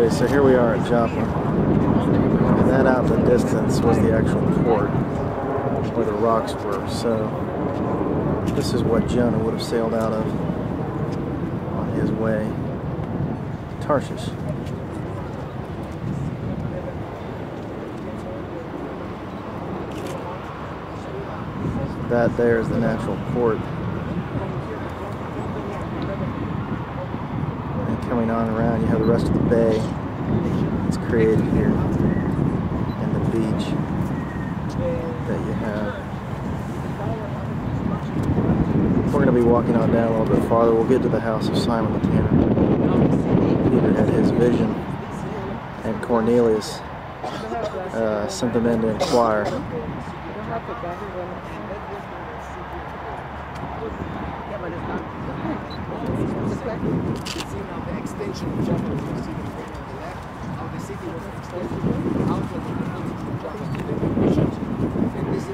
Okay, so here we are at Joppa, and that out in the distance was the actual port where the rocks were. So this is what Jonah would have sailed out of on his way to Tarshish. That there is the natural port. Coming on around, you have the rest of the bay that's created here, and the beach that you have. We're going to be walking on down a little bit farther. We'll get to the house of Simon the tanner. Peter had his vision, and Cornelius sent them in to inquire. The extension of Joppa, you see the frame on the left, how the city was extended outward from Joppa to the Egypt. And this is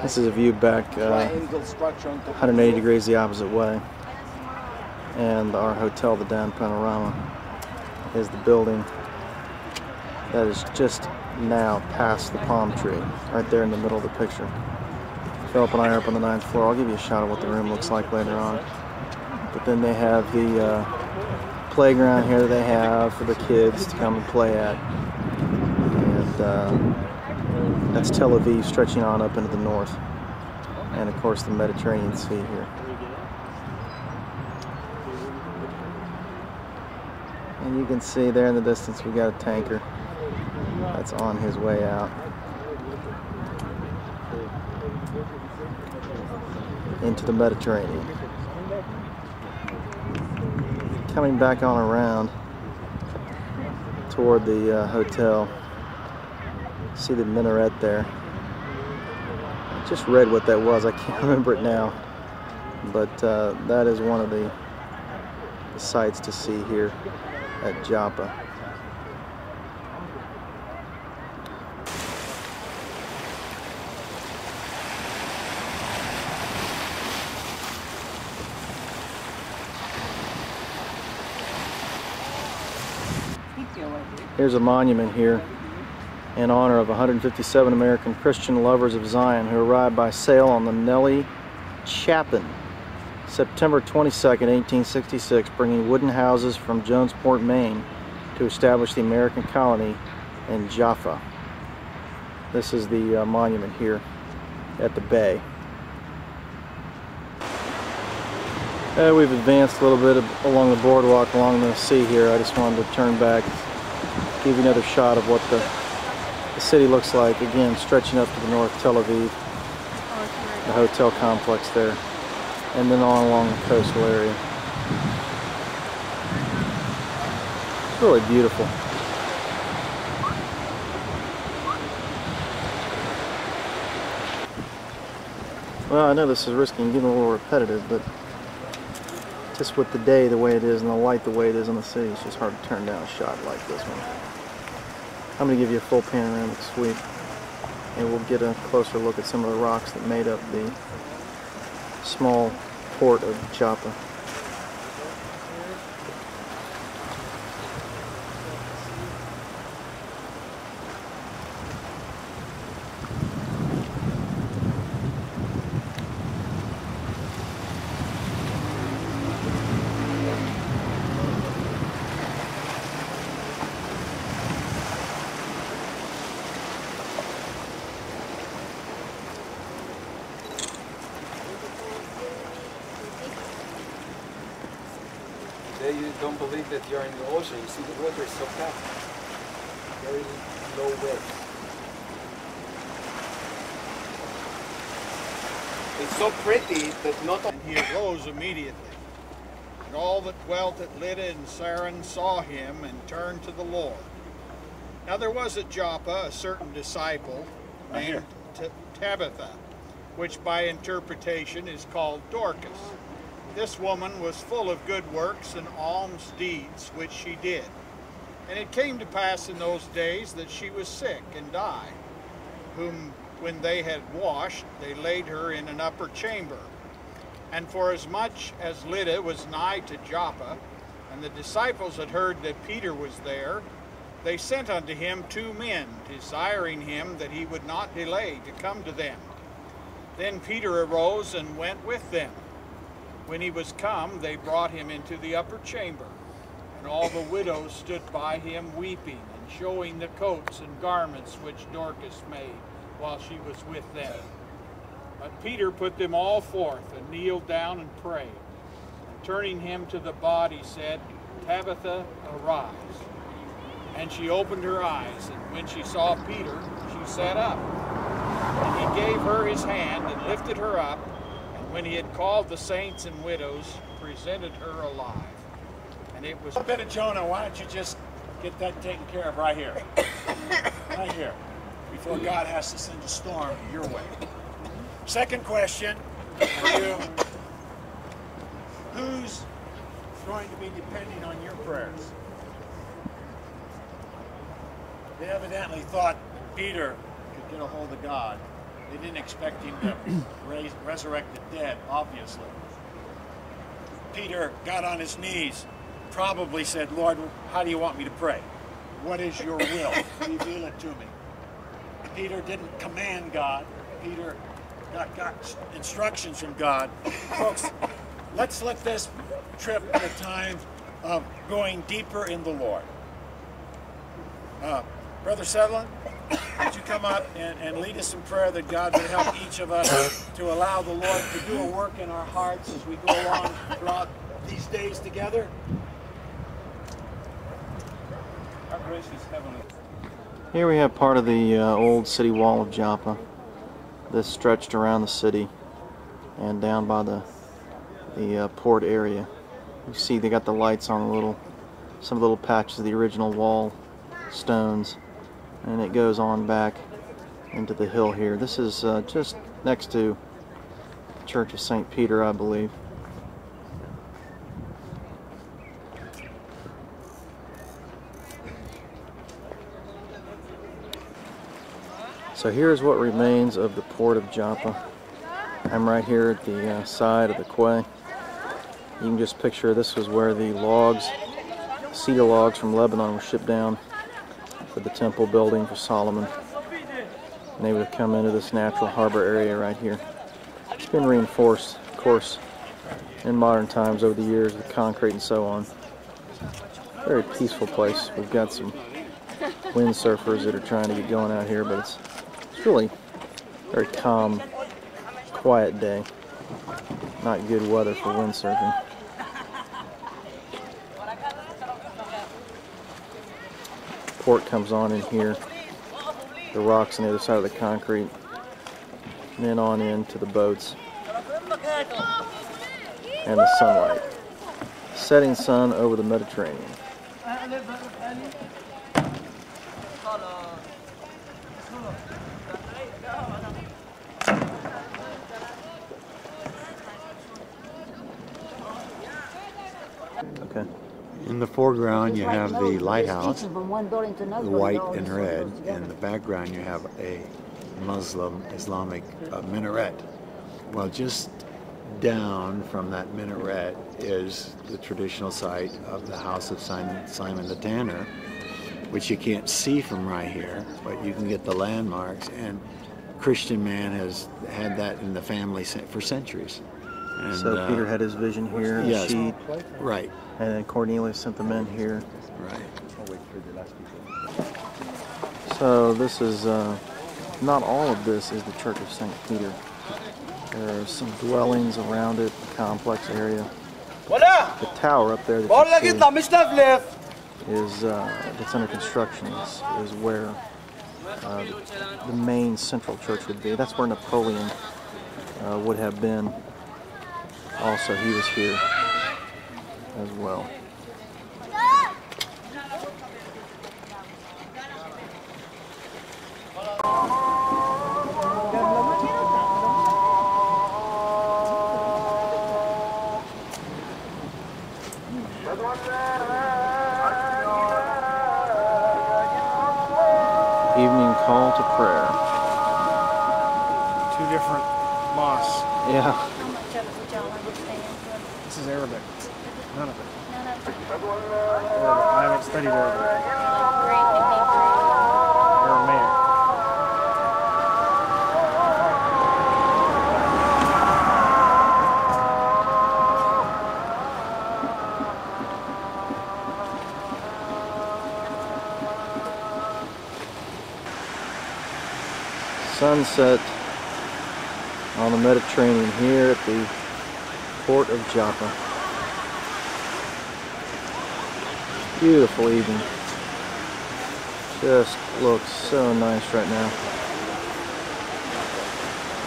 This is a view back 180 degrees the opposite way. And our hotel, the Down Panorama, is the building that is just now past the palm tree, right there in the middle of the picture. Philip and I are up on the 9th floor. I'll give you a shot of what the room looks like later on. But then they have the playground here that they have for the kids to come and play at. And that's Tel Aviv stretching on up into the north. And of course the Mediterranean Sea here. And you can see there in the distance we got a tanker that's on his way out into the Mediterranean. Coming back on around toward the hotel. See the minaret there. I just read what that was. I can't remember it now, but that is one of the sights to see here at Joppa. Here's a monument here in honor of 157 American Christian lovers of Zion who arrived by sail on the Nellie Chapin, September 22nd, 1866, bringing wooden houses from Jonesport, Maine, to establish the American colony in Joppa. This is the monument here at the bay. We've advanced a little bit along the boardwalk along the sea here. I just wanted to turn back, give you another shot of what the city looks like, again stretching up to the north, Tel Aviv, the hotel complex there, and then on along the coastal area. It's really beautiful. Well, I know this is risky and getting a little repetitive, but just with the day the way it is and the light the way it is in the city, it's just hard to turn down a shot like this one. I'm going to give you a full panoramic sweep, and we'll get a closer look at some of the rocks that made up the small port of Joppa. You don't believe that you're in the ocean. You see the water is so calm. Very low waves. It's so pretty that not... And he arose immediately. And all that dwelt at Lydda and Saron saw him and turned to the Lord. Now there was at Joppa a certain disciple named Tabitha, which by interpretation is called Dorcas. This woman was full of good works and alms deeds which she did. And it came to pass in those days that she was sick and died, whom when they had washed, they laid her in an upper chamber. And forasmuch as Lydda was nigh to Joppa, and the disciples had heard that Peter was there, they sent unto him 2 men, desiring him that he would not delay to come to them. Then Peter arose and went with them. When he was come, they brought him into the upper chamber, and all the widows stood by him weeping, and showing the coats and garments which Dorcas made while she was with them. But Peter put them all forth, and kneeled down and prayed. And turning him to the body, said, Tabitha, arise. And she opened her eyes, and when she saw Peter, she sat up. And he gave her his hand, and lifted her up, and when he had called the saints and widows, presented her alive. And it was... A bit of Jonah, why don't you just get that taken care of right here? Right here. Before God has to send a storm your way. Second question for you. Who's going to be depending on your prayers? They evidently thought Peter could get a hold of God. They didn't expect him to resurrect the dead, obviously. Peter got on his knees, probably said, Lord, how do you want me to pray? What is your will? Reveal it to me. Peter didn't command God. Peter got instructions from God. Folks, let's let this trip be a time of going deeper in the Lord. Brother Sutherland, would you come up and lead us in prayer that God would help each of us to allow the Lord to do a work in our hearts as we go along throughout these days together? Our gracious Heavenly. Here we have part of the old city wall of Joppa. This stretched around the city and down by the port area. You see they got the lights on some little patches of the original wall stones, and it goes on back into the hill here. This is just next to the Church of St. Peter, I believe. So here's what remains of the port of Joppa. I'm right here at the side of the quay. You can just picture this was where the logs, cedar logs from Lebanon, were shipped down for the temple building for Solomon. And they would have come into this natural harbor area right here. It's been reinforced, of course, in modern times over the years with concrete and so on. Very peaceful place. We've got some windsurfers that are trying to get going out here, but it's really a very calm, quiet day. Not good weather for windsurfing. Port comes on in here. The rocks on the other side of the concrete. And then on into the boats. And the sunlight. Setting sun over the Mediterranean. Okay. In the foreground you have the lighthouse, the white and red. In the background you have a Muslim Islamic minaret. Well, just down from that minaret is the traditional site of the house of Simon the Tanner, which you can't see from right here, but you can get the landmarks, and Christian man has had that in the family for centuries. And, so Peter had his vision here, yes, sheet, right. And then Cornelius sent the men here. Right. So this is, not all of this is the Church of St. Peter. There are some dwellings around it, the complex area. The tower up there that you see is, that's under construction, is where the main central church would be. That's where Napoleon would have been. Also, he was here as well. Evening call to prayer. moss. Yeah. How much of it would y'all understand? This is Arabic. None of it. None of it. Arabic. I haven't studied Arabic. Like Greek and Hebrew. Aramaic. Sunset on the Mediterranean here at the port of Joppa. Beautiful evening. Just looks so nice right now.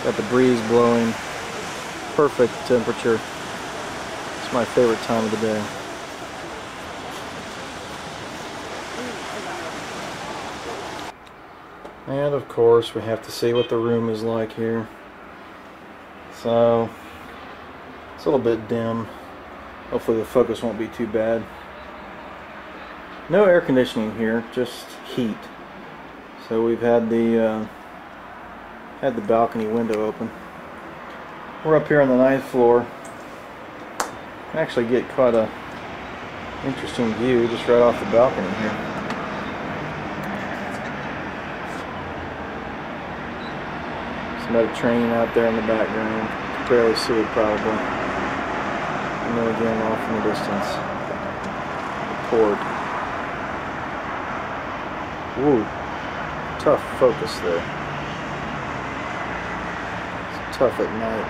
Got the breeze blowing. Perfect temperature. It's my favorite time of the day. And of course we have to see what the room is like here. So it's a little bit dim. Hopefully the focus won't be too bad. No air conditioning here, just heat. So we've had the balcony window open. We're up here on the 9th floor. Actually get quite a interesting view just right off the balcony here. Mediterranean out there in the background. You can barely see it probably. And then again off in the distance, the port. Ooh, tough focus there. It's tough at night.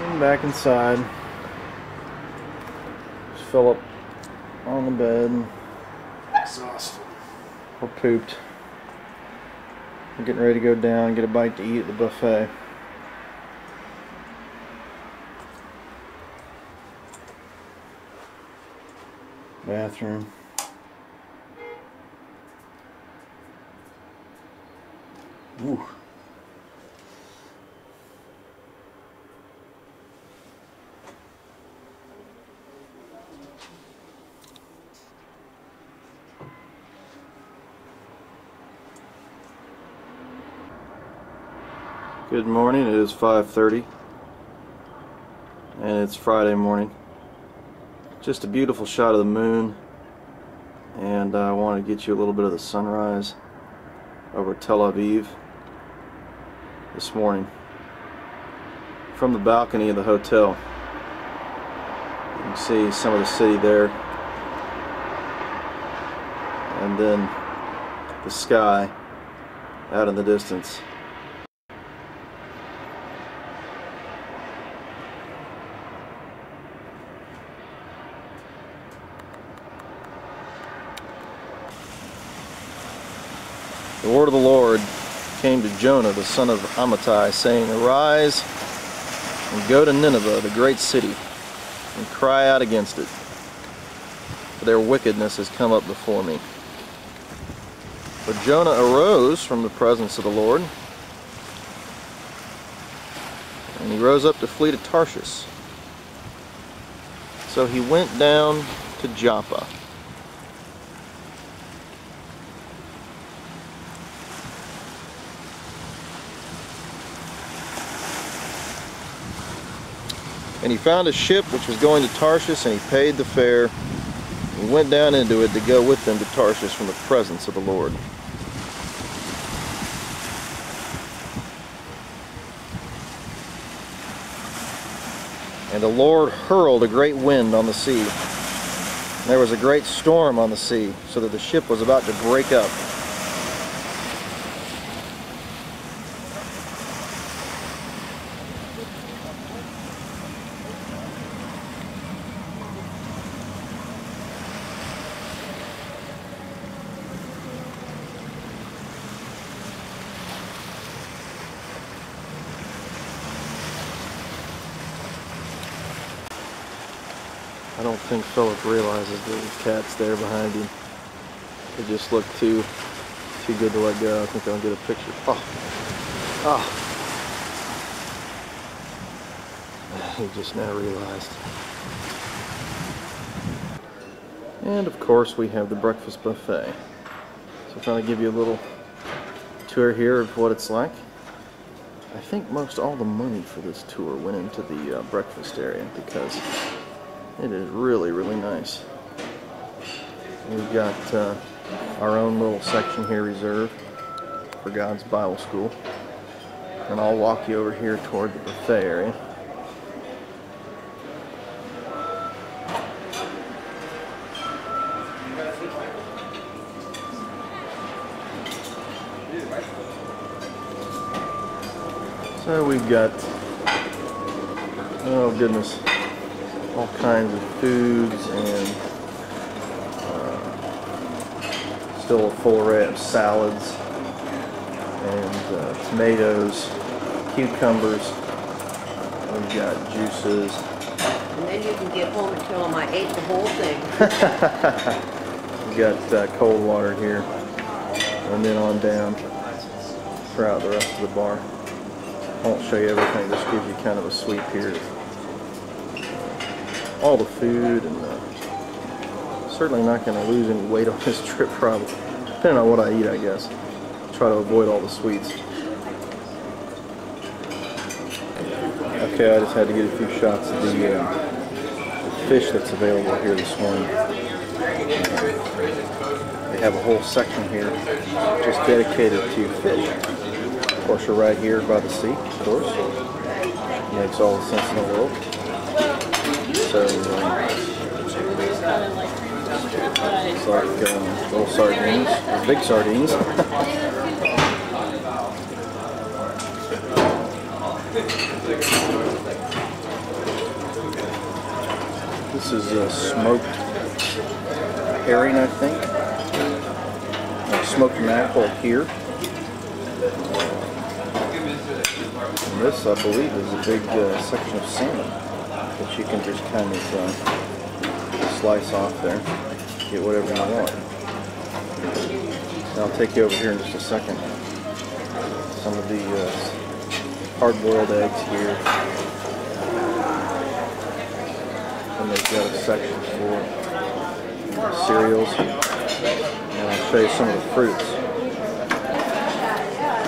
And back inside. Just Philip on the bed. Exhausted. We're pooped. We're getting ready to go down and get a bite to eat at the buffet. Bathroom. Ooh. Good morning, it is 5:30 and it's Friday morning. Just a beautiful shot of the moon, and I want to get you a little bit of the sunrise over Tel Aviv this morning from the balcony of the hotel. You can see some of the city there, and then the sky out in the distance. The word of the Lord came to Jonah, the son of Amittai, saying, "Arise and go to Nineveh, the great city, and cry out against it, for their wickedness has come up before me." But Jonah arose from the presence of the Lord, and he rose up to flee to Tarshish. So he went down to Joppa. And he found a ship which was going to Tarshish, and he paid the fare. He went down into it to go with them to Tarshish from the presence of the Lord. And the Lord hurled a great wind on the sea. And there was a great storm on the sea, so that the ship was about to break up. I don't think Philip realizes that the cat's there behind him. It just looked too good to let go. I think I'll get a picture. Oh. He just now realized. And of course we have the breakfast buffet. So I'm trying to give you a little tour here of what it's like. I think most all the money for this tour went into the breakfast area because it is really, really nice. We've got our own little section here reserved for God's Bible School. And I'll walk you over here toward the buffet area. So we've got, oh goodness, all kinds of foods and still a full array of salads and tomatoes, cucumbers. We've got juices. And then you can get home and tell them I ate the whole thing. We've got cold water here, and then on down throughout the rest of the bar. I won't show you everything, just give you kind of a sweep here. All the food, and certainly not going to lose any weight on this trip probably. Depending on what I eat, I guess. Try to avoid all the sweets. Okay, I just had to get a few shots of the fish that's available here this morning. They have a whole section here just dedicated to fish. Of course, we're right here by the sea, of course. Makes all the sense in the world. So, it's like little sardines, or big sardines. This is smoked herring, I think. Smoked mackerel here. And this, I believe, is a big section of salmon that you can just kind of slice off there. Get whatever you want. And I'll take you over here in just a second. Some of the hard-boiled eggs here. And they've got a section for cereals. And I'll show you some of the fruits.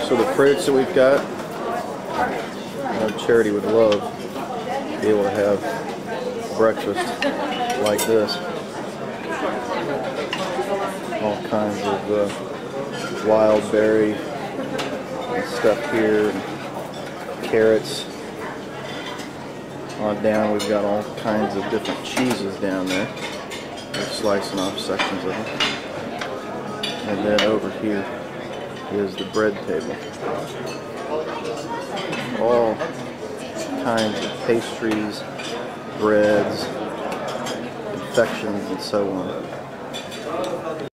So the fruits that we've got, Charity would love to be able to have breakfast like this. All kinds of wild berry stuff here, and carrots. On down, we've got all kinds of different cheeses down there. We're slicing off sections of them. And then over here is the bread table. All kinds of pastries, breads, confections, and so on.